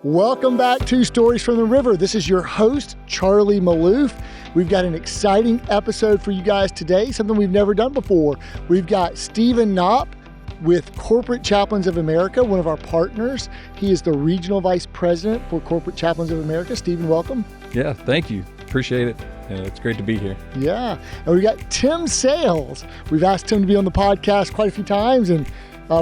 Welcome back to Stories from the River. This is your host, Charlie Malouf. We've got an exciting episode for you guys today, something we've never done before. We've got Stephen Knopp with Corporate Chaplains of America, one of our partners. He is the Regional Vice President for Corporate Chaplains of America. Stephen, welcome. Yeah, thank you. Appreciate it. It's great to be here. Yeah. And we've got Tim Sayles. We've asked Tim to be on the podcast quite a few times, and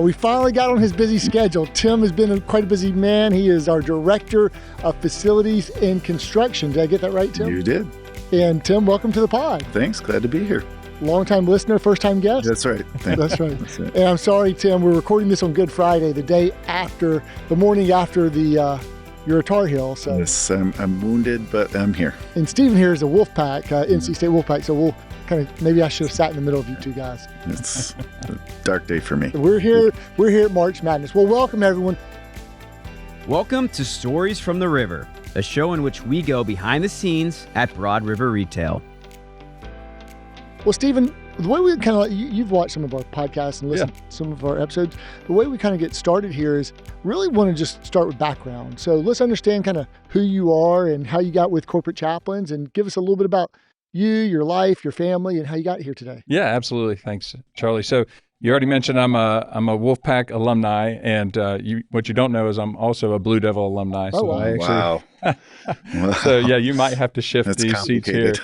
we finally got on his busy schedule. Tim has been quite a busy man. He is our Director of Facilities and Construction. Did I get that right, Tim? You did. And Tim, welcome to the pod. Thanks. Glad to be here. Long-time listener, first-time guest? That's right. That's right. That's right. And I'm sorry, Tim, we're recording this on Good Friday, the morning after you're a Tar Heel. So. Yes, I'm wounded, but I'm here. And Stephen here is a Wolfpack, NC State Wolfpack, so we'll maybe I should have sat in the middle of you two guys. It's a dark day for me. We're here at March Madness. Well, welcome everyone. Welcome to Stories from the River, a show in which we go behind the scenes at Broad River Retail. Well, Stephen, the way we you've watched some of our podcasts and listened to some of our episodes. The way we kind of get started here is really want to just start with background. So let's understand kind of who you are and how you got with Corporate Chaplains, and give us a little bit about you, your life, your family, and how you got here today. Yeah, absolutely. Thanks, Charlie. So you already mentioned I'm a Wolfpack alumni, and what you don't know is I'm also a Blue Devil alumni. Oh, wow. Wow. So yeah, you might have to shift That's these seats here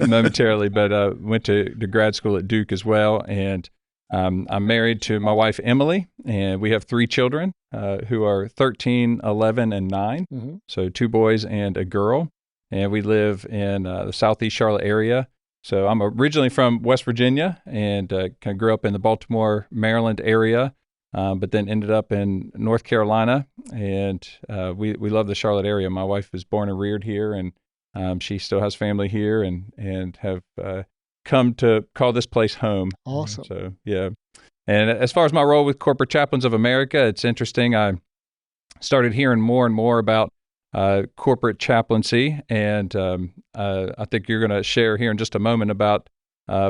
momentarily, but went to grad school at Duke as well. And I'm married to my wife, Emily, and we have 3 children who are 13, 11, and 9. Mm-hmm. So 2 boys and a girl. And we live in the Southeast Charlotte area. So I'm originally from West Virginia and kind of grew up in the Baltimore, Maryland area, but then ended up in North Carolina. And we love the Charlotte area. My wife was born and reared here, and she still has family here, and have come to call this place home. Awesome. So, yeah. And as far as my role with Corporate Chaplains of America, it's interesting. I started hearing more and more about corporate chaplaincy, and I think you're going to share here in just a moment about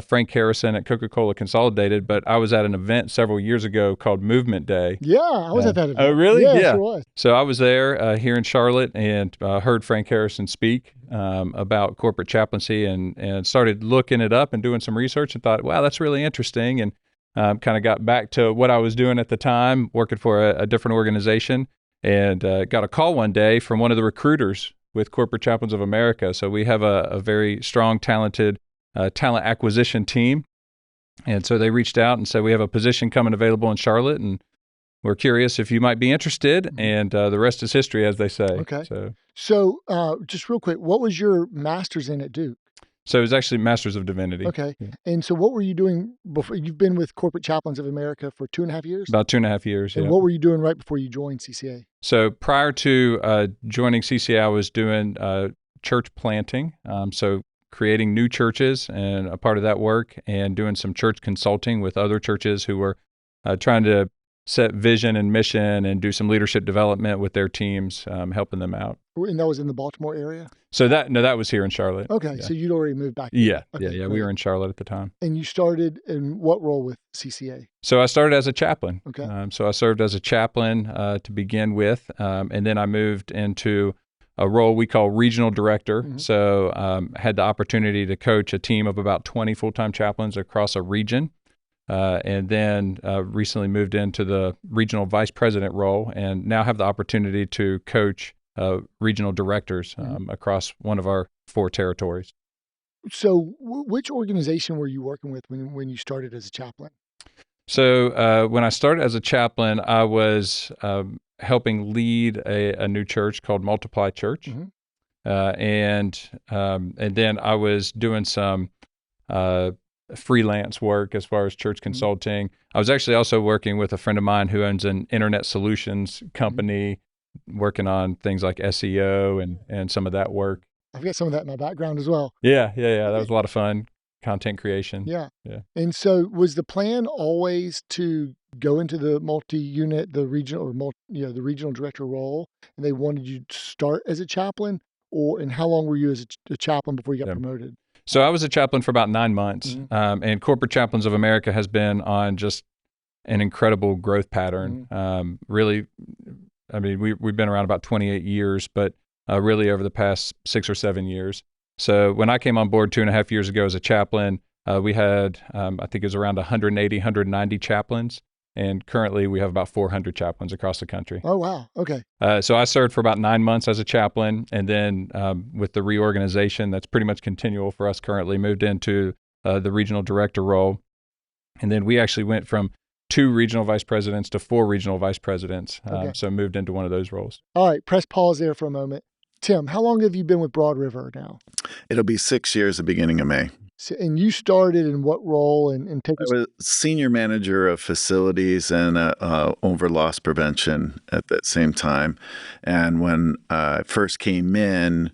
Frank Harrison at Coca-Cola Consolidated, but I was at an event several years ago called Movement Day. Yeah, I was at that event. Oh, really? Yeah. Sure was. So I was there here in Charlotte and heard Frank Harrison speak about corporate chaplaincy, and started looking it up and doing some research, and thought, wow, that's really interesting, and kind of got back to what I was doing at the time, working for a different organization. And got a call one day from one of the recruiters with Corporate Chaplains of America. So we have a very strong, talented talent acquisition team. And so they reached out and said, we have a position coming available in Charlotte, and we're curious if you might be interested. And the rest is history, as they say. Okay. So just real quick, what was your master's in at Duke? So it was actually Masters of Divinity. Okay. Yeah. And so what were you doing before? You've been with Corporate Chaplains of America for 2.5 years? About 2.5 years, And yeah. what were you doing right before you joined CCA? So prior to joining CCA, I was doing church planting, so creating new churches, and a part of that work, and doing some church consulting with other churches who were trying to set vision and mission and do some leadership development with their teams, helping them out. And that was in the Baltimore area? So that was here in Charlotte. Okay, Yeah. So you'd already moved back. Yeah, Okay, yeah. great. We were in Charlotte at the time. And you started in what role with CCA? So I started as a chaplain. Okay. So I served as a chaplain to begin with, and then I moved into a role we call regional director. Mm-hmm. So had the opportunity to coach a team of about 20 full-time chaplains across a region, and then recently moved into the regional vice president role, and now have the opportunity to coach regional directors across one of our 4 territories. So which organization were you working with when you started as a chaplain? So when I started as a chaplain, I was helping lead a new church called Multiply Church. Mm-hmm. And then I was doing some freelance work as far as church consulting. I was actually also working with a friend of mine who owns an internet solutions company, working on things like SEO and some of that work. I've got some of that in my background as well. Yeah. That was a lot of fun. Content creation. Yeah. Yeah. And so was the plan always to go into the multi-unit, the regional the regional director role, and they wanted you to start as a chaplain, and how long were you as a chaplain before you got promoted? So I was a chaplain for about 9 months, Mm-hmm. and Corporate Chaplains of America has been on just an incredible growth pattern. Really we've been around about 28 years, but really over the past 6 or 7 years. So when I came on board 2.5 years ago as a chaplain, we had, I think it was around 180, 190 chaplains. And currently we have about 400 chaplains across the country. Oh, wow. Okay. So I served for about 9 months as a chaplain. And then with the reorganization, that's pretty much continual for us currently, moved into the regional director role. And then we actually went from 2 regional vice presidents to 4 regional vice presidents. Okay. So moved into one of those roles. All right. Press pause there for a moment. Tim, how long have you been with Broad River now? It'll be 6 years the beginning of May. So, and you started in what role? And take us. I was senior manager of facilities and over loss prevention at that same time. And when I first came in,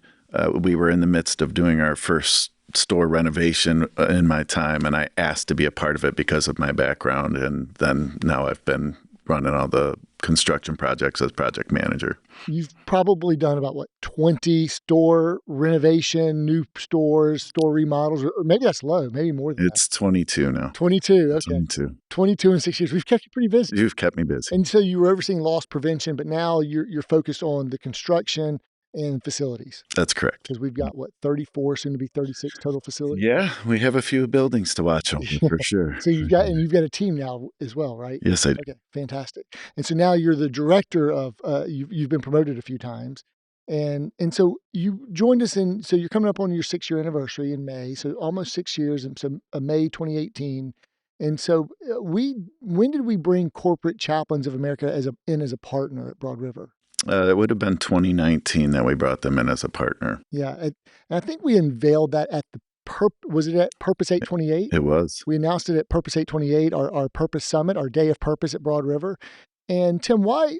we were in the midst of doing our first store renovation in my time, and I asked to be a part of it because of my background. And then now I've been running all the construction projects as project manager. You've probably done about 20 store renovation, new stores, store remodels, or maybe that's low, maybe more than It's 22 now. 22. Okay. 22. 22 in 6 years. We've kept you pretty busy. You've kept me busy. And so you were overseeing loss prevention, but now you're focused on the construction and facilities. That's correct. Because we've got 34, soon to be 36 total facilities. Yeah, we have a few buildings to watch over for sure. So you've got a team now as well, right? Yes, I do. Okay, fantastic. And so now you're the director of. You've been promoted a few times, and so you joined us in. So you're coming up on your 6-year anniversary in May. So almost 6 years, and so May 2018. And so when did we bring Corporate Chaplains of America as a partner at Broad River? It would have been 2019 that we brought them in as a partner. Yeah, and I think we unveiled that at the was it at Purpose 828? It was. We announced it at Purpose 828, our Purpose Summit, our Day of Purpose at Broad River. And Tim, why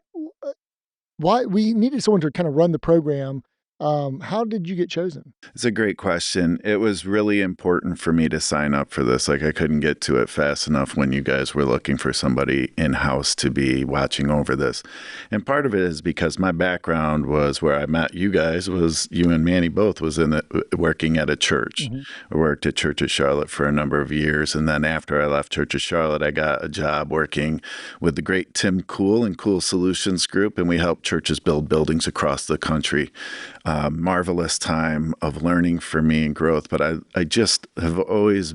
we needed someone to kind of run the program? How did you get chosen? It's a great question. It was really important for me to sign up for this. Like I couldn't get to it fast enough when you guys were looking for somebody in-house to be watching over this. And part of it is because my background was where I met you guys was you and Manny both was working at a church. Mm-hmm. I worked at Church of Charlotte for a number of years. And then after I left Church of Charlotte, I got a job working with the great Tim Cool and Cool Solutions Group. And we helped churches build buildings across the country. Marvelous time of learning for me and growth. But I just have always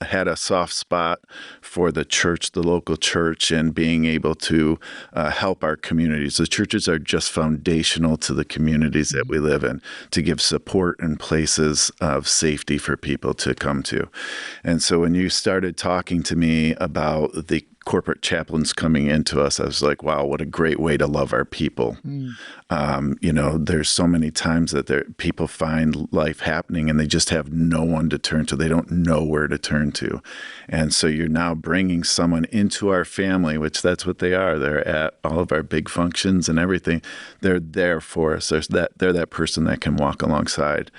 had a soft spot for the church, the local church, and being able to help our communities. The churches are just foundational to the communities that we live in, to give support and places of safety for people to come to. And so when you started talking to me about the corporate chaplains coming into us, I was like, wow, what a great way to love our people. There's so many times that people find life happening and they just have no one to turn to. They don't know where to turn to. And so you're now bringing someone into our family, which that's what they are. They're at all of our big functions and everything. They're there for us. They're that person that can walk alongside.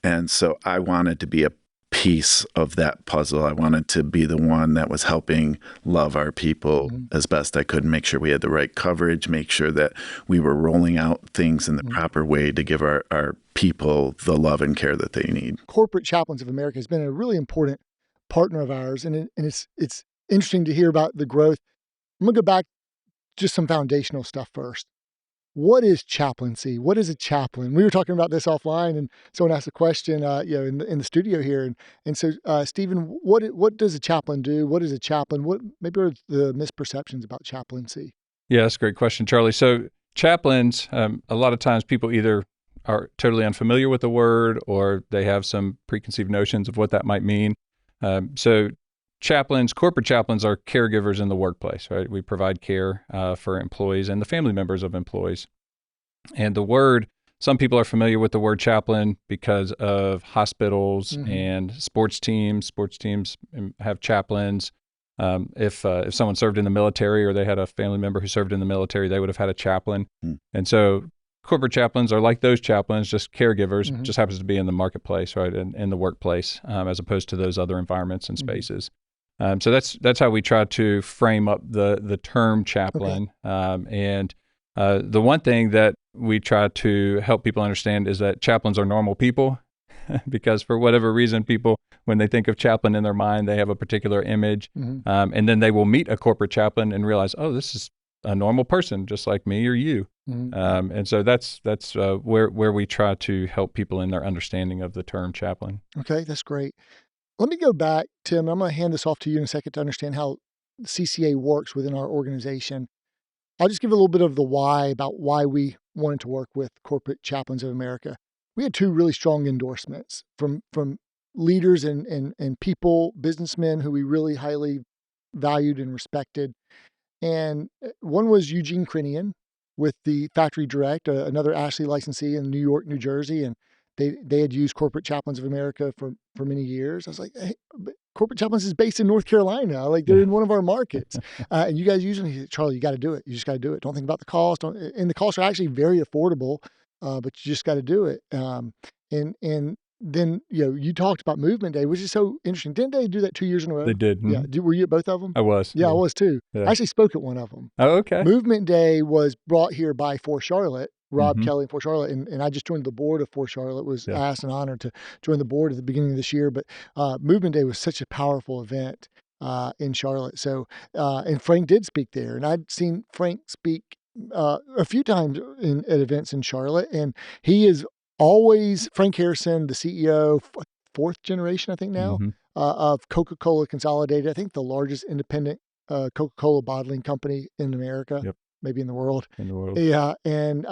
And so I wanted to be a piece of that puzzle. I wanted to be the one that was helping love our people as best I could, make sure we had the right coverage, make sure that we were rolling out things in the proper way to give our people the love and care that they need. Corporate Chaplains of America has been a really important partner of ours, and it's interesting to hear about the growth. I'm going to go back just some foundational stuff first. What is chaplaincy? What is a chaplain? We were talking about this offline, and someone asked a question, in the studio here, and so Stephen, what does a chaplain do? What is a chaplain? What maybe are the misperceptions about chaplaincy? Yeah, that's a great question, Charlie. So chaplains, a lot of times people either are totally unfamiliar with the word or they have some preconceived notions of what that might mean. So chaplains, corporate chaplains are caregivers in the workplace, right? We provide care for employees and the family members of employees. And the word, some people are familiar with the word chaplain because of hospitals and sports teams. Sports teams have chaplains. If someone served in the military or they had a family member who served in the military, they would have had a chaplain. And so corporate chaplains are like those chaplains, just caregivers, just happens to be in the marketplace, right, in the workplace, as opposed to those other environments and spaces. So that's how we try to frame up the term chaplain. And the one thing that we try to help people understand is that chaplains are normal people, because for whatever reason, people, when they think of chaplain in their mind, they have a particular image, and then they will meet a corporate chaplain and realize, oh, this is a normal person, just like me or you. Mm-hmm. And so that's where we try to help people in their understanding of the term chaplain. Okay, that's great. Let me go back, Tim. I'm going to hand this off to you in a second to understand how CCA works within our organization. I'll just give a little bit of the why about why we wanted to work with Corporate Chaplains of America. We had two really strong endorsements from leaders and people, businessmen who we really highly valued and respected. And one was Eugene Crinian with the Factory Direct, another Ashley licensee in New York, New Jersey. And they had used Corporate Chaplains of America for many years. I was like, hey, but Corporate Chaplains is based in North Carolina. Like they're in one of our markets. And you guys usually, he said, Charlie, you got to do it. You just got to do it. Don't think about the cost. And the costs are actually very affordable, but you just got to do it. And then, you talked about Movement Day, which is so interesting. Didn't they do that 2 years in a row? They did. Yeah. Were you at both of them? I was. Yeah, I was too. Yeah. I actually spoke at one of them. Oh, okay. Movement Day was brought here by For Charlotte, Rob Mhm. Kelly and For Charlotte, and I just joined the board of For Charlotte, was Yeah. asked and honored to join the board at the beginning of this year. But Movement Day was such a powerful event in Charlotte. So, and Frank did speak there, and I'd seen Frank speak a few times at events in Charlotte, and he is always, Frank Harrison, the CEO, fourth generation, I think now, Mhm. of Coca-Cola Consolidated, I think the largest independent Coca-Cola bottling company in America, Yep. maybe in the world. In the world. Yeah, and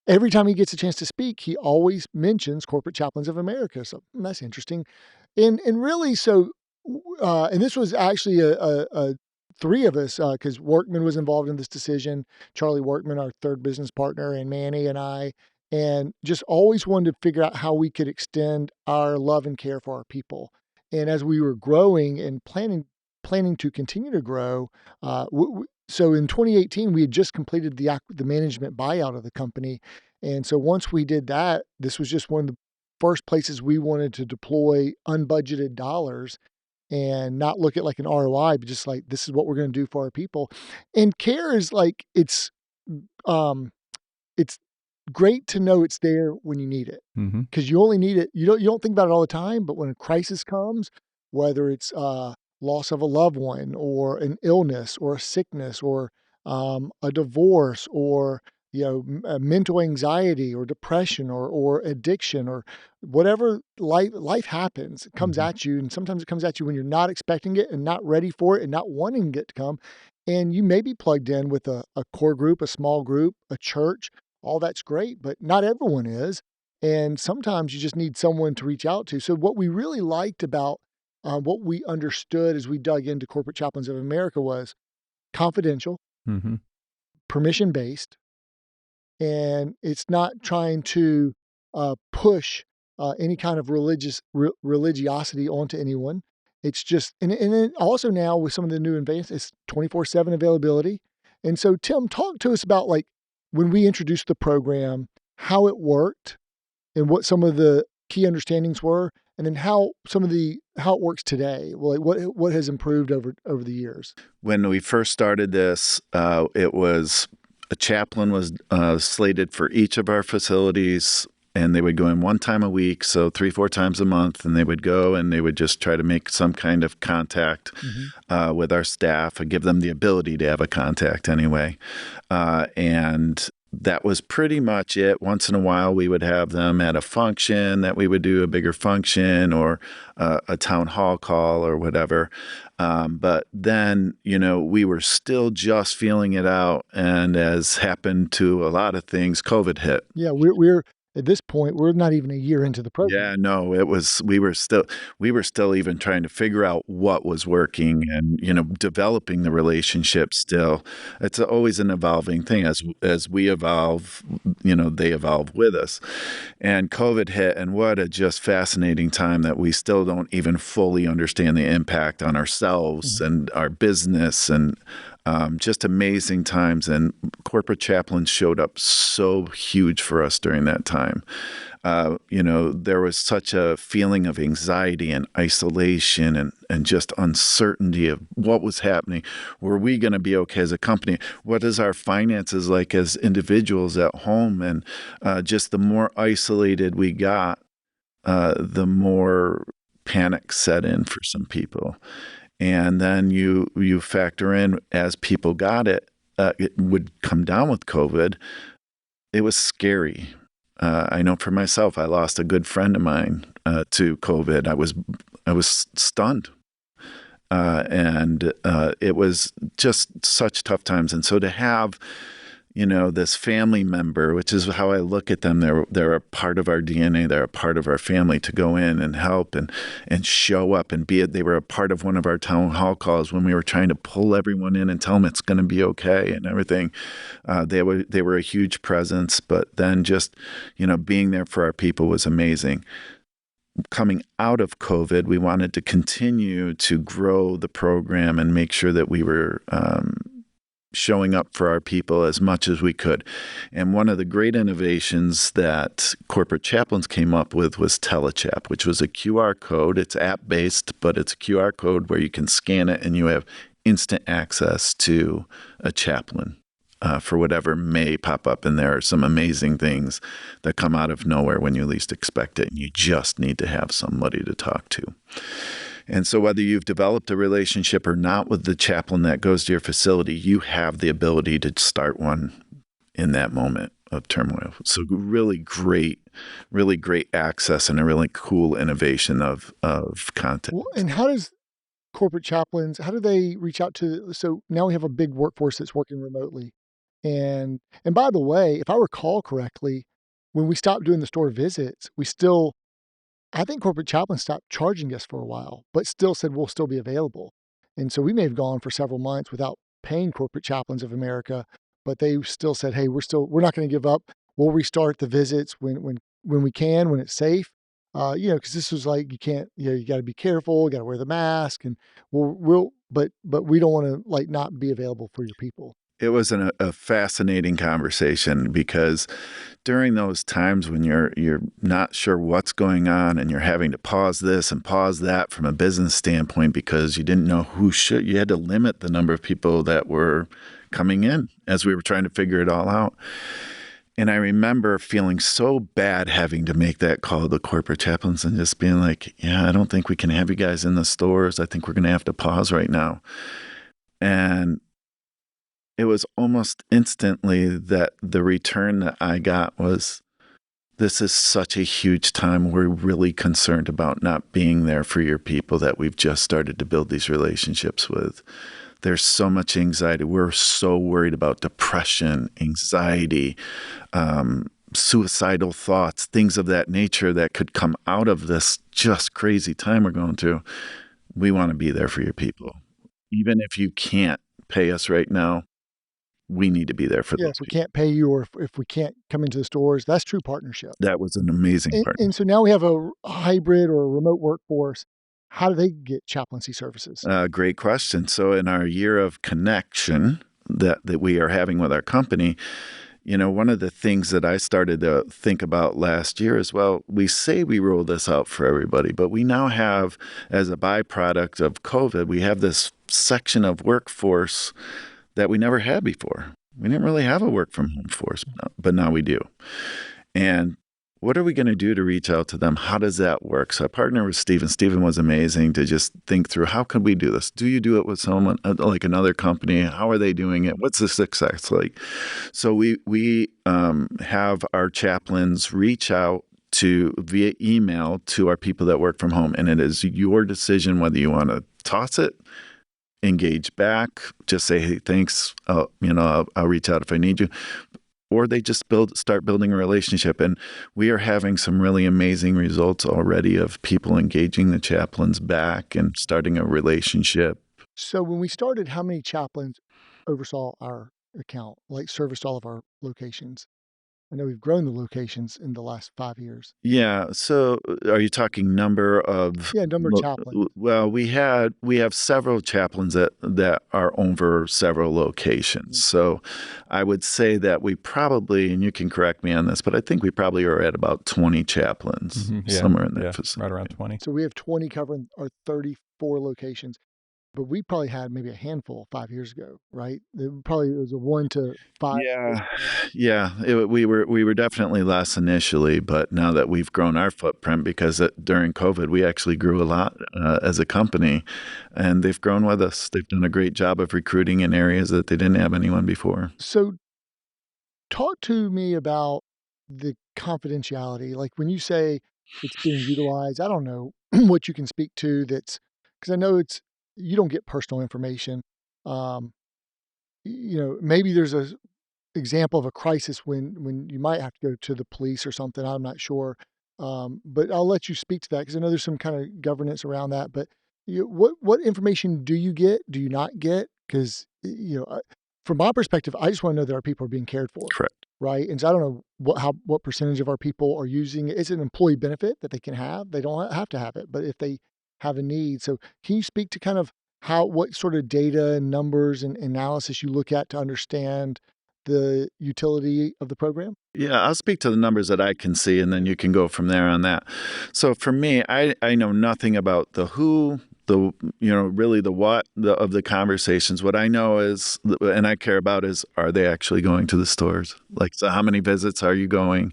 every time he gets a chance to speak, he always mentions Corporate Chaplains of America. So that's interesting, and really, so and this was actually a three of us because Workman was involved in this decision. Charlie Workman, our third business partner, and Manny and I, and just always wanted to figure out how we could extend our love and care for our people. And as we were growing and planning to continue to grow, so in 2018 we had just completed the management buyout of the company, and so once we did that, this was just one of the first places we wanted to deploy unbudgeted dollars and not look at like an ROI, but just like this is what we're going to do for our people. And care is like um it's great to know it's there when you need it, Mm-hmm. because you only need it. You don't think about it all the time, but when a crisis comes, whether it's loss of a loved one or an illness or a sickness or a divorce or mental anxiety or depression or addiction or whatever life happens, it comes Mhm. at you, and sometimes it comes at you when you're not expecting it and not ready for it and not wanting it to come. And you may be plugged in with a core group, a small group, a church. All that's great, but not everyone is. And sometimes you just need someone to reach out to. So, what we really liked about what we understood as we dug into Corporate Chaplains of America was confidential, Mm-hmm. permission based, and it's not trying to push any kind of religiosity onto anyone. It's just, and then also now with some of the new advances, it's 24/7 availability. And so, Tim, talk to us about like when we introduced the program, how it worked, and what some of the key understandings were, and then how it works today. Well, like what has improved over the years. When we first started this, it was a chaplain was slated for each of our facilities, and they would go in one time a week, so 3-4 times a month, and they would go and they would just try to make some kind of contact with our staff and give them the ability to have a contact anyway. And that was pretty much it. Once in a while, we would have them at a function that we would do a bigger function or a town hall call or whatever. But then, we were still just feeling it out. And as happened to a lot of things, COVID hit. Yeah, we're at this point, we're not even a year into the program. Yeah, no, we were still even trying to figure out what was working and, developing the relationship still. It's always an evolving thing. As we evolve, they evolve with us. And COVID hit, and what a just fascinating time that we still don't even fully understand the impact on ourselves and our business, and just amazing times. And corporate chaplains showed up so huge for us during that time. There was such a feeling of anxiety and isolation and just uncertainty of what was happening. Were we going to be okay as a company? What is our finances like as individuals at home? And just the more isolated we got, the more panic set in for some people. And then you factor in, as people got it, it would come down with COVID, it was scary. I know for myself, I lost a good friend of mine to COVID. I was stunned. And it was just such tough times. And so to have, this family member, which is how I look at them, they're a part of our DNA, they're a part of our family, to go in and help and show up and they were a part of one of our town hall calls when we were trying to pull everyone in and tell them it's going to be okay and everything. They were a huge presence, but then just, being there for our people was amazing. Coming out of COVID, we wanted to continue to grow the program and make sure that we were showing up for our people as much as we could. And one of the great innovations that Corporate Chaplains came up with was Telechap, which was a QR code. It's app-based, but it's a QR code where you can scan it and you have instant access to a chaplain. For whatever may pop up. And there are some amazing things that come out of nowhere when you least expect it. And you just need to have somebody to talk to. And so whether you've developed a relationship or not with the chaplain that goes to your facility, you have the ability to start one in that moment of turmoil. So really great access and a really cool innovation of content. Well, and how does Corporate Chaplains, how do they reach out to, so now we have a big workforce that's working remotely. And by the way, if I recall correctly, when we stopped doing the store visits, I think Corporate Chaplain stopped charging us for a while, but still said we'll still be available. And so we may have gone for several months without paying Corporate Chaplains of America, but they still said, hey, we're not going to give up. We'll restart the visits when we can, when it's safe. Because this was like, you can't, you got to be careful, you got to wear the mask, and but we don't want to not be available for your people. It was a fascinating conversation because during those times when you're not sure what's going on and you're having to pause this and pause that from a business standpoint because you didn't know you had to limit the number of people that were coming in as we were trying to figure it all out. And I remember feeling so bad having to make that call to the corporate chaplains and just being like, yeah, I don't think we can have you guys in the stores. I think we're going to have to pause right now. And it was almost instantly that the return that I got was, this is such a huge time. We're really concerned about not being there for your people that we've just started to build these relationships with. There's so much anxiety. We're so worried about depression, anxiety, suicidal thoughts, things of that nature that could come out of this just crazy time we're going through. We want to be there for your people. Even if you can't pay us right now, we need to be there for those if we can't pay you or if we can't come into the stores, that's true partnership. That was an amazing partnership. And so now we have a hybrid or a remote workforce. How do they get chaplaincy services? Great question. So in our year of connection that we are having with our company, one of the things that I started to think about last year is, well, we say we roll this out for everybody, but we now have, as a byproduct of COVID, we have this section of workforce that we never had before. We didn't really have a work from home force, but now we do. And what are we going to do to reach out to them? How does that work? So I partnered with Stephen. Stephen was amazing to just think through, how can we do this? Do you do it with someone like another company? How are they doing it? What's the success like? So we have our chaplains reach out via email to our people that work from home. And it is your decision whether you want to toss it, engage back, just say, hey, thanks, I'll reach out if I need you. Or they just start building a relationship. And we are having some really amazing results already of people engaging the chaplains back and starting a relationship. So when we started, how many chaplains oversaw our account, serviced all of our locations? I know we've grown the locations in the last 5 years. Yeah. So are you talking number of? Yeah, number of chaplains. Well, we have several chaplains that are over several locations. Mm-hmm. So I would say that we probably, and you can correct me on this, but I think we probably are at about 20 chaplains, somewhere in that facility. Right around 20. So we have 20 covering our 34 locations. but we probably had maybe a handful 5 years ago, right? It was a 1 to 5. Yeah, yeah. We were definitely less initially, but now that we've grown our footprint, because during COVID we actually grew a lot as a company, and they've grown with us. They've done a great job of recruiting in areas that they didn't have anyone before. So talk to me about the confidentiality. Like when you say it's being utilized, I don't know what you can speak to that's because I know you don't get personal information. Um, maybe there's a example of a crisis when you might have to go to the police or something. I'm not sure, but I'll let you speak to that because I know there's some kind of governance around that. But what information do you get? Do you not get? Because from my perspective, I just want to know that our people are being cared for, Correct. right? And so I don't know what percentage of our people are using it. It's an employee benefit that they can have. They don't have to have it, but if they have a need, so can you speak to kind of what sort of data and numbers and analysis you look at to understand the utility of the program? Yeah, I'll speak to the numbers that I can see, and then you can go from there on that. So for me, I know nothing about the who, really the what of the conversations. What I know is, and I care about is, are they actually going to the stores? Like, so how many visits are you going?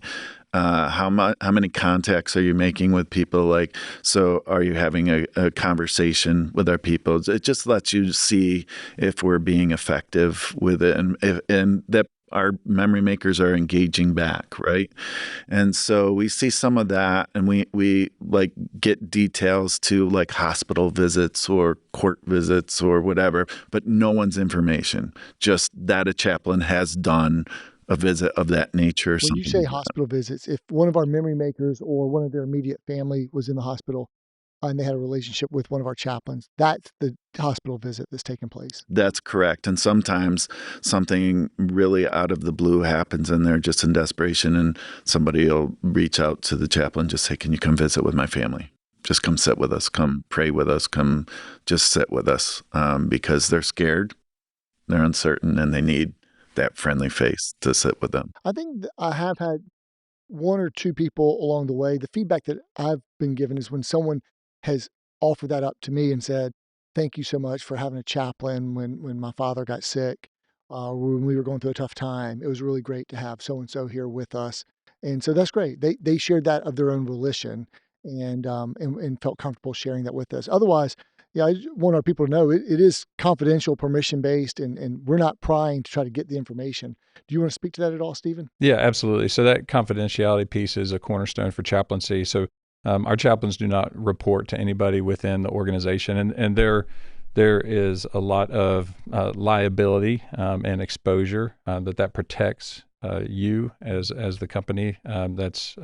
How many contacts are you making with people? Like, so are you having a conversation with our people? It just lets you see if we're being effective with it, and that our memory makers are engaging back, right? And so we see some of that, and we like get details to like hospital visits or court visits or whatever, but no one's information, just that a chaplain has done a visit of that nature. When you say hospital visits, if one of our memory makers or one of their immediate family was in the hospital and they had a relationship with one of our chaplains, that's the hospital visit that's taking place. That's correct. And sometimes something really out of the blue happens and they're just in desperation, and somebody will reach out to the chaplain, just say, can you come visit with my family? Just come sit with us, come pray with us, come just sit with us, because they're scared, they're uncertain, and they need that friendly face to sit with them. I think I have had one or two people along the way. The feedback that I've been given is when someone has offered that up to me and said, thank you so much for having a chaplain when my father got sick, when we were going through a tough time. It was really great to have so-and-so here with us. And so that's great. They shared that of their own volition and felt comfortable sharing that with us. Otherwise, yeah, I just want our people to know it is confidential, permission-based, and we're not prying to try to get the information. Do you want to speak to that at all, Stephen? Yeah, absolutely. So that confidentiality piece is a cornerstone for chaplaincy. So our chaplains do not report to anybody within the organization, and there is a lot of liability and exposure that protects you as the company that's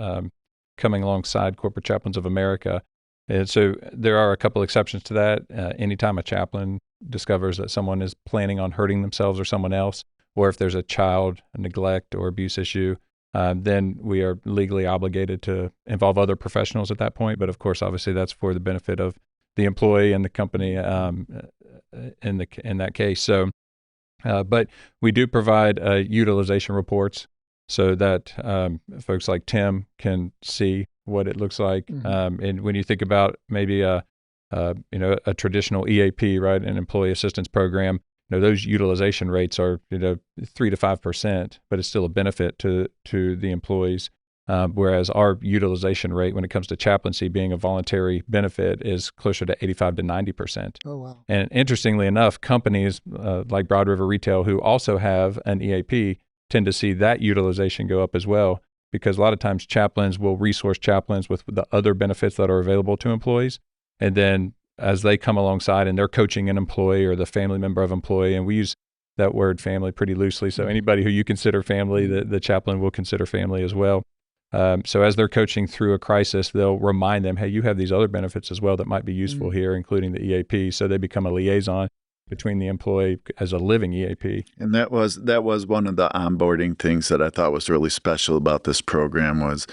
coming alongside Corporate Chaplains of America. And so there are a couple exceptions to that. Anytime a chaplain discovers that someone is planning on hurting themselves or someone else, or if there's a child neglect or abuse issue, then we are legally obligated to involve other professionals at that point. But of course, obviously, that's for the benefit of the employee and the company in that case. So, but we do provide utilization reports so that folks like Tim can see what it looks like. Mm-hmm. And when you think about maybe a traditional EAP, right, an employee assistance program, those utilization rates are 3 to 5%, but it's still a benefit to the employees. Whereas our utilization rate when it comes to chaplaincy being a voluntary benefit is closer to 85 to 90%. Oh, wow. And interestingly enough, companies like Broad River Retail who also have an EAP tend to see that utilization go up as well, because a lot of times chaplains will resource chaplains with the other benefits that are available to employees. And then as they come alongside and they're coaching an employee or the family member of employee, and we use that word family pretty loosely. So anybody who you consider family, the chaplain will consider family as well. So as they're coaching through a crisis, they'll remind them, hey, you have these other benefits as well that might be useful here, including the EAP. So they become a liaison between the employee as a living EAP. And that was one of the onboarding things that I thought was really special about this program was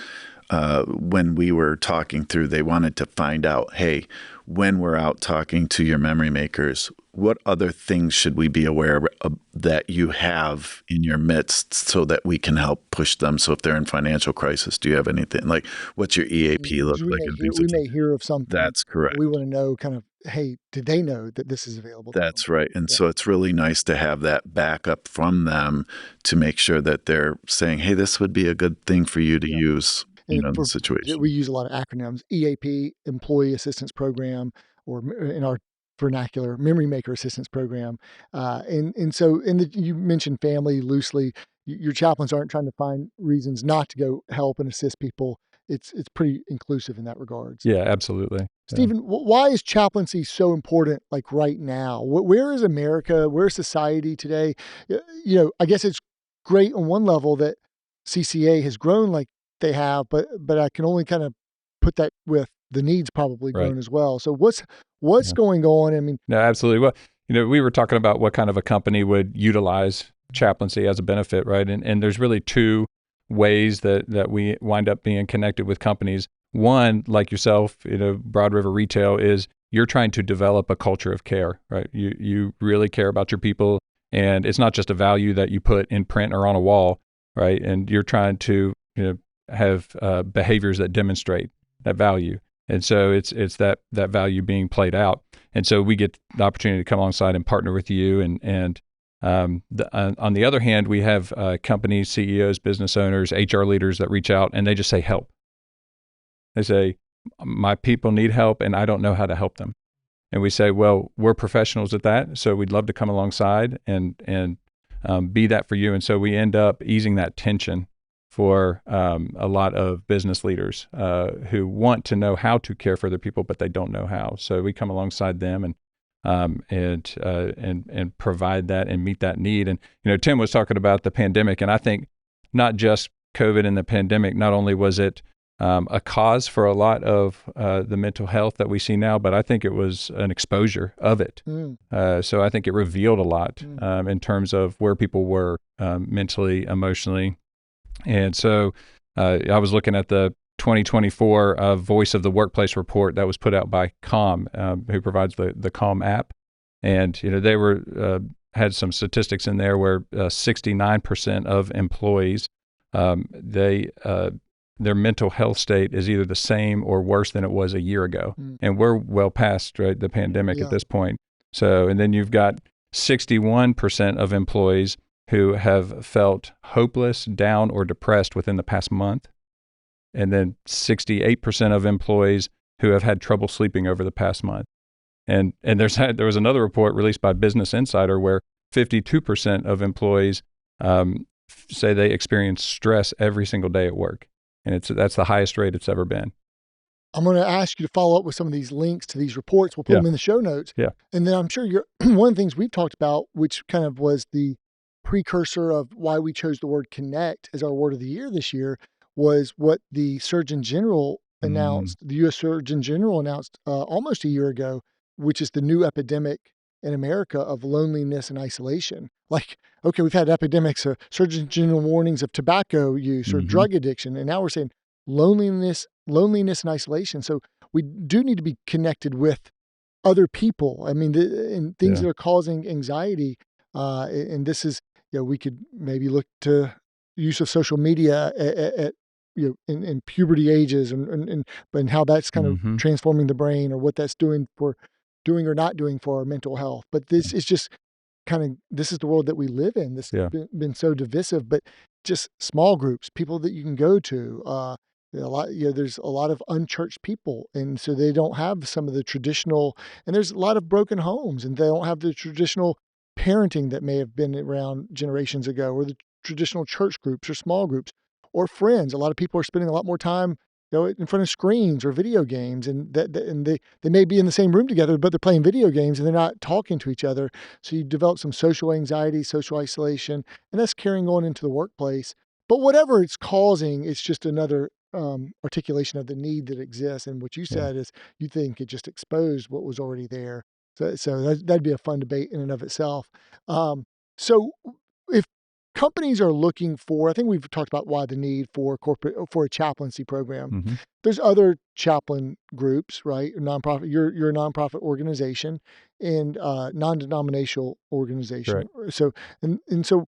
when we were talking through, they wanted to find out, hey, when we're out talking to your memory makers, what other things should we be aware of that you have in your midst so that we can help push them? So if they're in financial crisis, do you have anything like what's your EAP look like? We may hear of something. That's correct. We want to know kind of, hey, did they know that this is available? That's right. And so it's really nice to have that backup from them to make sure that they're saying, hey, this would be a good thing for you to use in the situation. We use a lot of acronyms: EAP, Employee Assistance Program, or in our vernacular, Memory Maker Assistance Program. So you mentioned family loosely. Your chaplains aren't trying to find reasons not to go help and assist people. It's pretty inclusive in that regards. Yeah, absolutely. Stephen, why is chaplaincy so important, like right now? Where is America? Where's society today? I guess it's great on one level that CCA has grown like they have, but I can only kind of put that with the needs probably grown as well. So what's going on? I mean, no, absolutely. Well, we were talking about what kind of a company would utilize chaplaincy as a benefit, right? And there's really two ways that we wind up being connected with companies. One, like yourself, Broad River Retail, is you're trying to develop a culture of care, right? You really care about your people, and it's not just a value that you put in print or on a wall, right? And you're trying to have behaviors that demonstrate that value. And so it's that value being played out. And so we get the opportunity to come alongside and partner with you. And on the other hand, we have companies, CEOs, business owners, HR leaders that reach out and they just say, help. They say, my people need help and I don't know how to help them. And we say, well, we're professionals at that. So we'd love to come alongside and be that for you. And so we end up easing that tension for a lot of business leaders who want to know how to care for their people, but they don't know how. So we come alongside them and provide that and meet that need. And Tim was talking about the pandemic, and I think not just COVID and the pandemic. Not only was it a cause for a lot of the mental health that we see now, but I think it was an exposure of it. So I think it revealed a lot in terms of where people were mentally, emotionally. And so I was looking at the 2024 Voice of the Workplace report that was put out by Calm, who provides the Calm app. And, they had some statistics in there where 69% of employees, their mental health state is either the same or worse than it was a year ago. And we're well past the pandemic at this point. So, and then you've got 61% of employees who have felt hopeless, down, or depressed within the past month. And then 68% of employees who have had trouble sleeping over the past month. And there was another report released by Business Insider where 52% of employees say they experience stress every single day at work. And that's the highest rate it's ever been. I'm going to ask you to follow up with some of these links to these reports. We'll put them in the show notes. Yeah. And then I'm sure one of the things we've talked about, which kind of was the precursor of why we chose the word connect as our word of the year this year, was what the Surgeon General announced, the U.S. Surgeon General announced almost a year ago, which is the new epidemic in America of loneliness and isolation. Like, okay, we've had epidemics, Surgeon General warnings of tobacco use or drug addiction, and now we're saying loneliness and isolation. So we do need to be connected with other people. I mean, and things that are causing anxiety. And this is, we could maybe look to use of social media at in puberty ages and how that's kind of transforming the brain, or what that's doing or not doing for our mental health. But this is just this is the world that we live in. This has been so divisive, but just small groups, people that you can go to, there's a lot of unchurched people. And so they don't have some of the traditional, and there's a lot of broken homes, and they don't have the traditional parenting that may have been around generations ago, or the traditional church groups or small groups or friends. A lot of people are spending a lot more time in front of screens or video games, and they may be in the same room together, but they're playing video games and they're not talking to each other. So you develop some social anxiety, social isolation, and that's carrying on into the workplace. But whatever it's causing, it's just another articulation of the need that exists. And what you said is you think it just exposed what was already there. So that'd be a fun debate in and of itself. So if companies are looking for, I think we've talked about why the need for a chaplaincy program. Mm-hmm. There's other chaplain groups, right? Nonprofit. You're a nonprofit organization and non-denominational organization. Correct. So so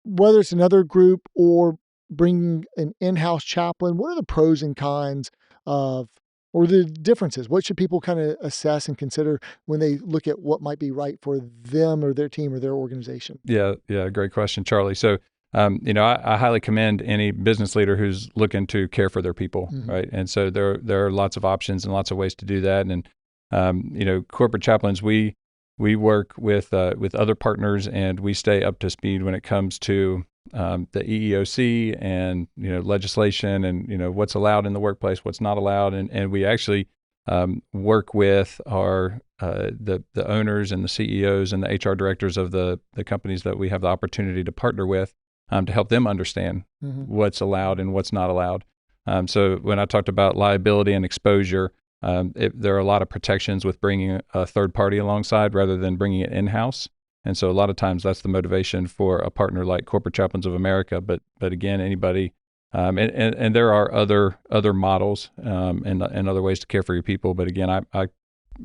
whether it's another group or bringing an in-house chaplain, what are the pros and cons of, or the differences? What should people kind of assess and consider when they look at what might be right for them or their team or their organization? Yeah, great question, Charlie. So, I highly commend any business leader who's looking to care for their people, right? And so there are lots of options and lots of ways to do that. And corporate chaplains, we work with other partners, and we stay up to speed when it comes to the EEOC and legislation and what's allowed in the workplace, what's not allowed, and we actually work with our the owners and the CEOs and the HR directors of the companies that we have the opportunity to partner with to help them understand what's allowed and what's not allowed. So when I talked about liability and exposure, there are a lot of protections with bringing a third party alongside rather than bringing it in-house. And so a lot of times that's the motivation for a partner like Corporate Chaplains of America. But again, anybody, and there are other models and other ways to care for your people. But again,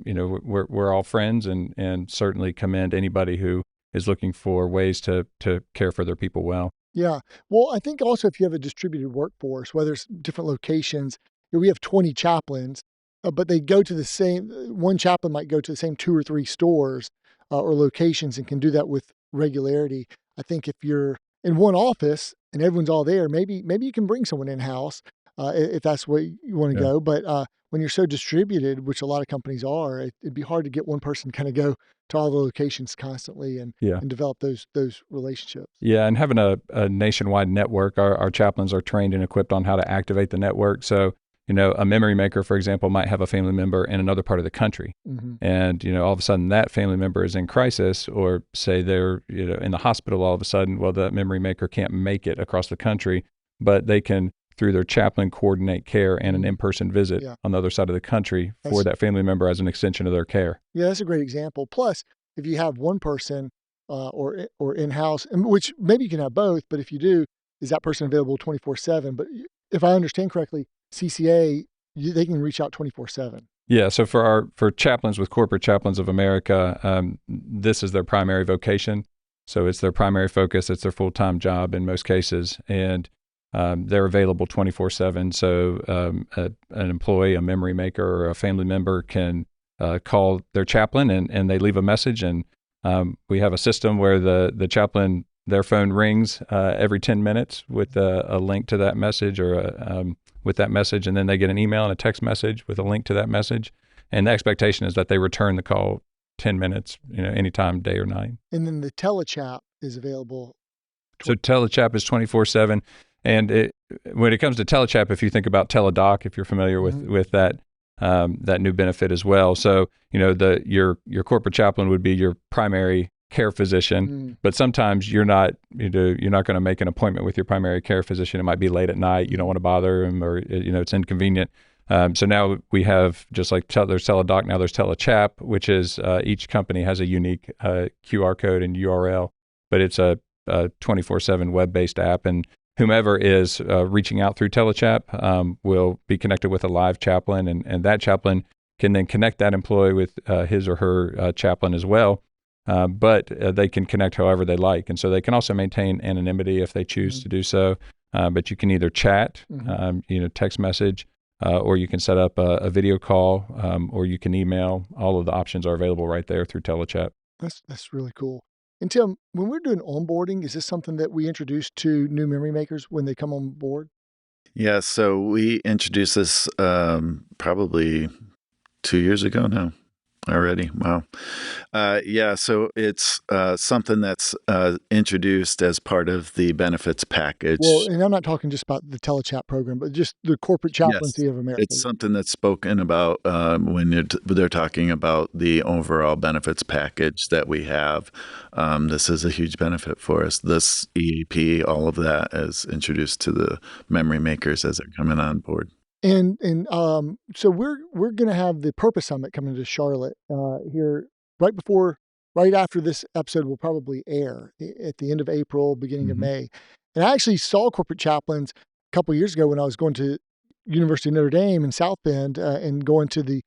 we're all friends and certainly commend anybody who is looking for ways to care for their people well. Yeah. Well, I think also if you have a distributed workforce, whether it's different locations, we have 20 chaplains, but they go to the same, one chaplain might go to the same 2 or 3 stores or locations and can do that with regularity. I think if you're in one office and everyone's all there, maybe you can bring someone in-house if that's where you want to go. But when you're so distributed, which a lot of companies are, it'd be hard to get one person kind of go to all the locations constantly and develop those relationships. Yeah, and having a nationwide network, our chaplains are trained and equipped on how to activate the network. So a memory maker, for example, might have a family member in another part of the country. And, all of a sudden that family member is in crisis, or say they're, in the hospital all of a sudden. Well, that memory maker can't make it across the country, but they can, through their chaplain, coordinate care and an in-person visit on the other side of the country for that family member as an extension of their care. Yeah, that's a great example. Plus, if you have one person or in-house, which maybe you can have both, but if you do, is that person available 24/7? But if I understand correctly, CCA, they can reach out 24/7. Yeah. So for chaplains with Corporate Chaplains of America, this is their primary vocation. So it's their primary focus. It's their full-time job in most cases. And they're available 24/7. So an employee, a memory maker, or a family member can call their chaplain and they leave a message. And we have a system where the chaplain, their phone rings every 10 minutes with a link to that message or with that message, and then they get an email and a text message with a link to that message. And the expectation is that they return the call 10 minutes, anytime, day or night. And then the Telechap is available. So Telechap is 24/7. And when it comes to Telechap, if you think about Teledoc, if you're familiar with that new benefit as well. So, your corporate chaplain would be your primary care physician, but sometimes you're not going to make an appointment with your primary care physician. It might be late at night. You don't want to bother him, or it's inconvenient. So now we have, just like there's Teledoc, now there's Telechap, which is each company has a unique QR code and URL, but it's a 24/7 web-based app, and whomever is reaching out through Telechap will be connected with a live chaplain, and that chaplain can then connect that employee with his or her chaplain as well. But they can connect however they like. And so they can also maintain anonymity if they choose to do so. But you can either chat, text message, or you can set up a video call, or you can email. All of the options are available right there through Telechap. That's really cool. And Tim, when we're doing onboarding, is this something that we introduce to new memory makers when they come on board? Yeah, so we introduced this probably 2 years ago now. Already. Wow. So it's something that's introduced as part of the benefits package. Well, and I'm not talking just about the Telechap program, but just the Corporate Chaplaincy of America. It's something that's spoken about when they're talking about the overall benefits package that we have. This is a huge benefit for us. This EAP, all of that is introduced to the memory makers as they're coming on board. And so we're going to have the Purpose Summit coming to Charlotte here right before right after this episode will probably air at the end of April, beginning of May. And I actually saw Corporate Chaplains a couple of years ago when I was going to University of Notre Dame in South Bend and going to the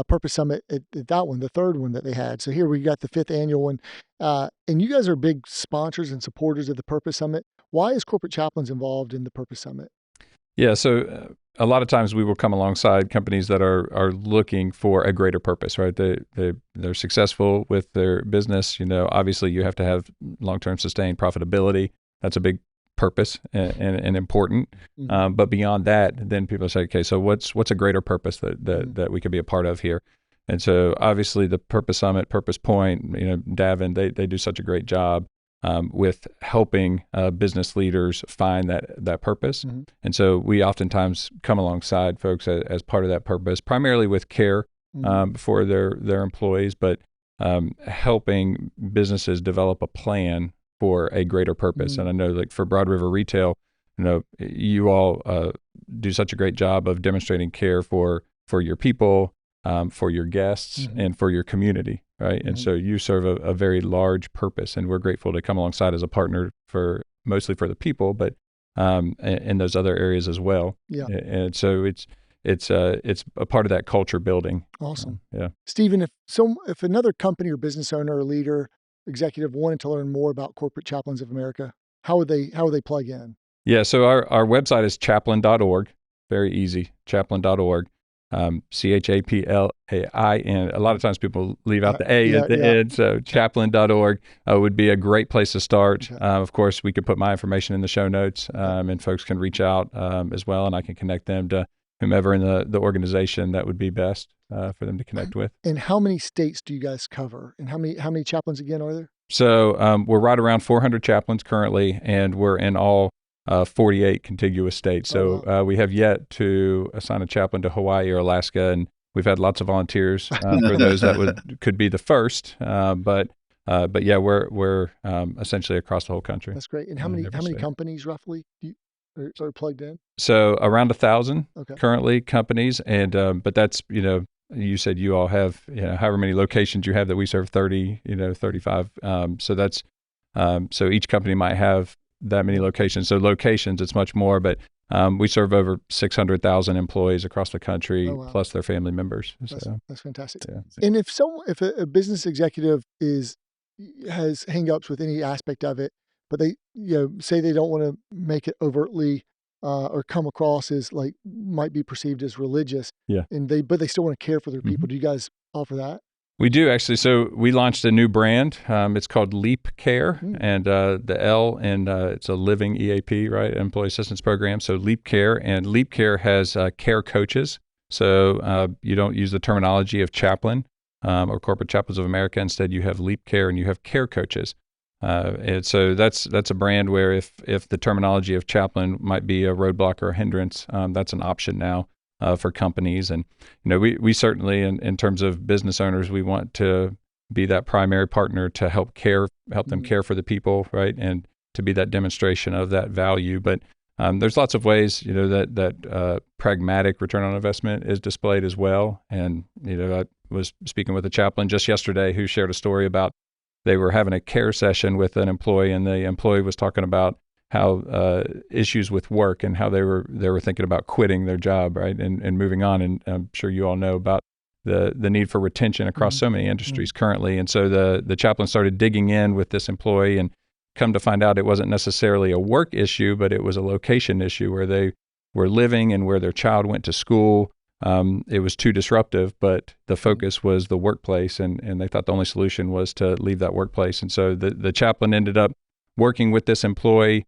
Purpose Summit at that one, the third one that they had. So here we got the 5th annual one. And you guys are big sponsors and supporters of the Purpose Summit. Why is Corporate Chaplains involved in the Purpose Summit? Yeah, so a lot of times we will come alongside companies that are looking for a greater purpose, right? They're successful with their business. Obviously you have to have long-term sustained profitability. That's a big purpose and important. But beyond that, then people say, okay, so what's a greater purpose that we could be a part of here? And so obviously the Purpose Summit, Purpose Point, Davin, they do such a great job with helping business leaders find that purpose. And so we oftentimes come alongside folks as part of that purpose, primarily with care for their employees, but helping businesses develop a plan for a greater purpose. And I know, like for Broad River Retail, you all do such a great job of demonstrating care for your people, for your guests, and for your community, right? And so you serve a very large purpose, and we're grateful to come alongside as a partner mostly for the people, but in those other areas as well. Yeah. And so it's a part of that culture building. Awesome. Yeah. Stephen, if another company or business owner or leader, executive wanted to learn more about Corporate Chaplains of America, how would they plug in? Yeah, so our website is chaplain.org. Very easy, chaplain.org. chaplain. A lot of times people leave out the A at the end, so chaplain.org would be a great place to start. Okay. Of course, we could put my information in the show notes, and folks can reach out as well, and I can connect them to whomever in the organization that would be best for them to connect with. And how many states do you guys cover? And how many chaplains again are there? So we're right around 400 chaplains currently, and we're in all 48 contiguous states. So we have yet to assign a chaplain to Hawaii or Alaska, and we've had lots of volunteers for those that could be the first. But yeah, we're essentially across the whole country. That's great. And how many companies roughly are plugged in? So around 1,000 currently companies, and but that's you said you all have however many locations you have that we serve 30 35. So that's so each company might have that many locations. So locations, it's much more, but we serve over 600,000 employees across the country, plus their family members. That's fantastic. Yeah. And if a business executive has hangups with any aspect of it, but they say they don't want to make it overtly or come across as like might be perceived as religious, but they still want to care for their people. Do you guys offer that? We do, actually. So we launched a new brand. It's called Leap Care, and the L, and it's a living EAP, right? Employee Assistance Program. So Leap Care, and Leap Care has care coaches. So you don't use the terminology of chaplain or Corporate Chaplains of America. Instead, you have Leap Care and you have care coaches. And so that's a brand where if the terminology of chaplain might be a roadblock or a hindrance, that's an option now. For companies. And, we certainly, in terms of business owners, we want to be that primary partner to help them care for the people, right? And to be that demonstration of that value. But there's lots of ways, that pragmatic return on investment is displayed as well. And, I was speaking with a chaplain just yesterday who shared a story about they were having a care session with an employee, and the employee was talking about how issues with work and how they were thinking about quitting their job, right, and moving on. And I'm sure you all know about the need for retention across so many industries currently. And so the chaplain started digging in with this employee, and come to find out it wasn't necessarily a work issue, but it was a location issue where they were living and where their child went to school. It was too disruptive, but the focus was the workplace, and they thought the only solution was to leave that workplace. And so the chaplain ended up working with this employee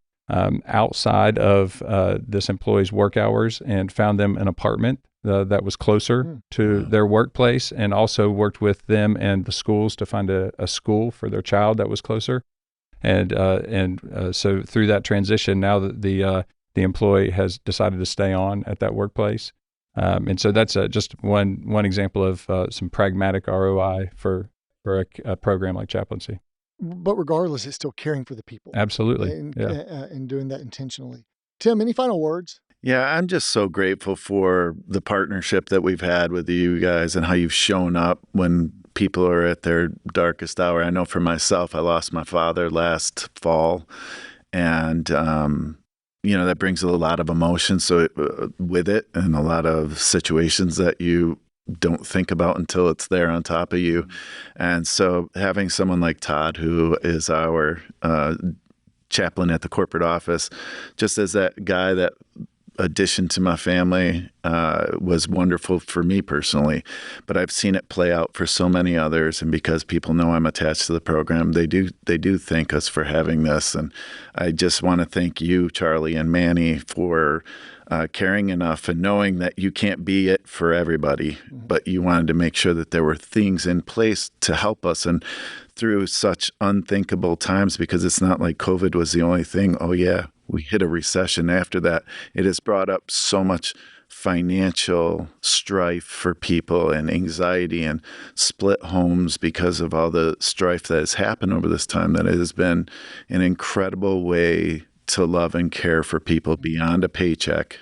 outside of this employee's work hours, and found them an apartment that was closer to their workplace, and also worked with them and the schools to find a school for their child that was closer. And so through that transition, now the employee has decided to stay on at that workplace. And so that's just one example of some pragmatic ROI for a program like chaplaincy. But regardless, it's still caring for the people. Absolutely. And doing that intentionally. Tim, any final words? Yeah, I'm just so grateful for the partnership that we've had with you guys and how you've shown up when people are at their darkest hour. I know for myself, I lost my father last fall, and that brings a lot of emotion with it, and a lot of situations that you don't think about until it's there on top of you. And so having someone like Todd, who is our chaplain at the corporate office, just as that guy, that addition to my family, was wonderful for me personally, but I've seen it play out for so many others. And because people know I'm attached to the program, they do thank us for having this. And I just want to thank you, Charlie and Manny, for caring enough and knowing that you can't be it for everybody, but you wanted to make sure that there were things in place to help us. And through such unthinkable times, because it's not like COVID was the only thing. Oh yeah, we hit a recession after that. It has brought up so much financial strife for people and anxiety and split homes because of all the strife that has happened over this time, that it has been an incredible way to love and care for people beyond a paycheck.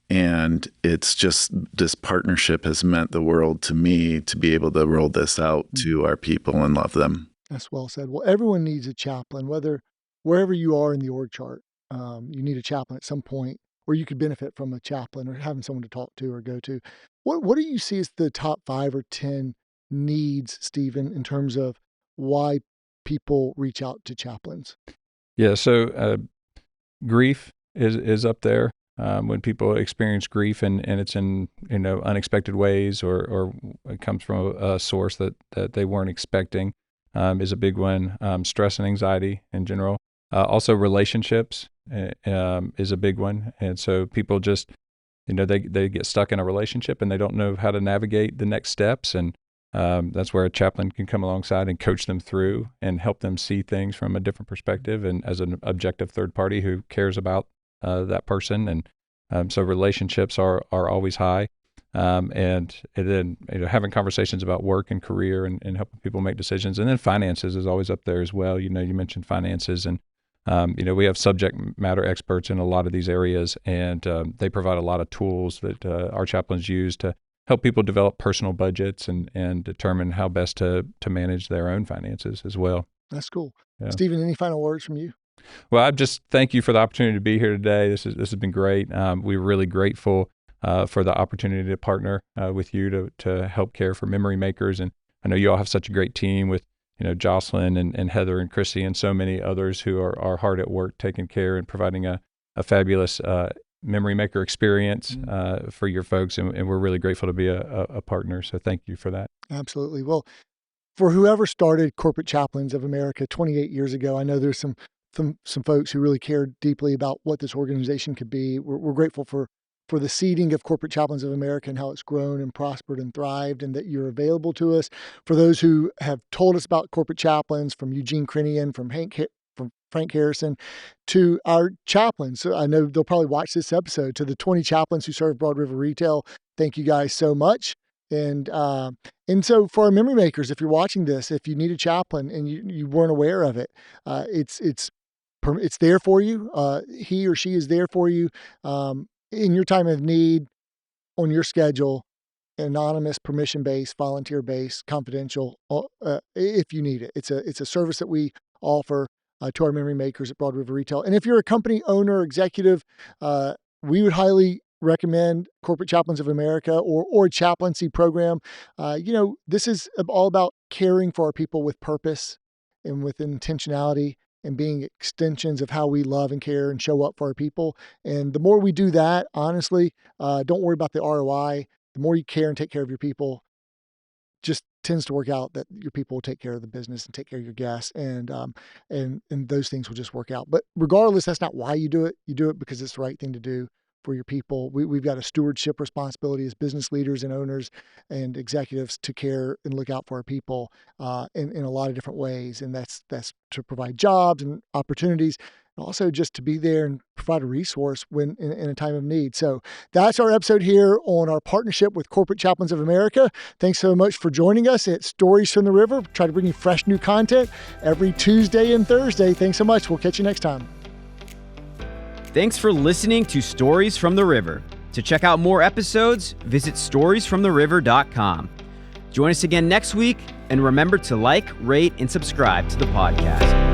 And it's just, this partnership has meant the world to me to be able to roll this out to our people and love them. That's well said. Well, everyone needs a chaplain, wherever you are in the org chart. You need a chaplain at some point, or you could benefit from a chaplain or having someone to talk to or go to. What do you see as the top 5 or 10 needs, Stephen, in terms of why people reach out to chaplains? Yeah, so grief is up there. When people experience grief and it's in unexpected ways, or it comes from a source that they weren't expecting, is a big one. Stress and anxiety in general. Also relationships is a big one. And so people just, they get stuck in a relationship and they don't know how to navigate the next steps. And that's where a chaplain can come alongside and coach them through and help them see things from a different perspective, and as an objective third party who cares about that person. And so relationships are always high. And then having conversations about work and career and helping people make decisions. And then finances is always up there as well. You mentioned finances, and we have subject matter experts in a lot of these areas, and they provide a lot of tools that our chaplains use to help people develop personal budgets and determine how best to manage their own finances as well. That's cool. Yeah. Stephen, any final words from you? Well, I just thank you for the opportunity to be here today. This has been great. We're really grateful for the opportunity to partner with you to help care for memory makers. And I know you all have such a great team with Jocelyn and Heather and Chrissy and so many others who are hard at work taking care and providing a fabulous memory maker experience for your folks. And we're really grateful to be a partner. So thank you for that. Absolutely. Well, for whoever started Corporate Chaplains of America 28 years ago, I know there's some folks who really cared deeply about what this organization could be. We're grateful for the seeding of Corporate Chaplains of America and how it's grown and prospered and thrived, and that you're available to us. For those who have told us about Corporate Chaplains, from Eugene Crinian, from Frank Harrison, to our chaplains. So I know they'll probably watch this episode. To the 20 chaplains who serve Broad River Retail, thank you guys so much. And so for our memory makers, if you're watching this, if you need a chaplain and you weren't aware of it, it's there for you. He or she is there for you in your time of need, on your schedule, anonymous, permission-based, volunteer-based, confidential, if you need it. It's a service that we offer to our memory makers at Broad River Retail. And if you're a company owner, executive, we would highly recommend Corporate Chaplains of America or a chaplaincy program. This is all about caring for our people with purpose and with intentionality, and being extensions of how we love and care and show up for our people. And the more we do that, honestly, don't worry about the ROI. The more you care and take care of your people, just tends to work out that your people will take care of the business and take care of your guests, and those things will just work out. But regardless, that's not why you do it. You do it because it's the right thing to do for your people. We've got a stewardship responsibility as business leaders and owners and executives to care and look out for our people in a lot of different ways. And that's to provide jobs and opportunities, and also just to be there and provide a resource when in a time of need. So that's our episode here on our partnership with Corporate Chaplains of America. Thanks so much for joining us at Stories from the River. Try to bring you fresh new content every Tuesday and Thursday. Thanks so much. We'll catch you next time. Thanks for listening to Stories from the River. To check out more episodes, visit storiesfromtheriver.com. Join us again next week, and remember to like, rate, and subscribe to the podcast.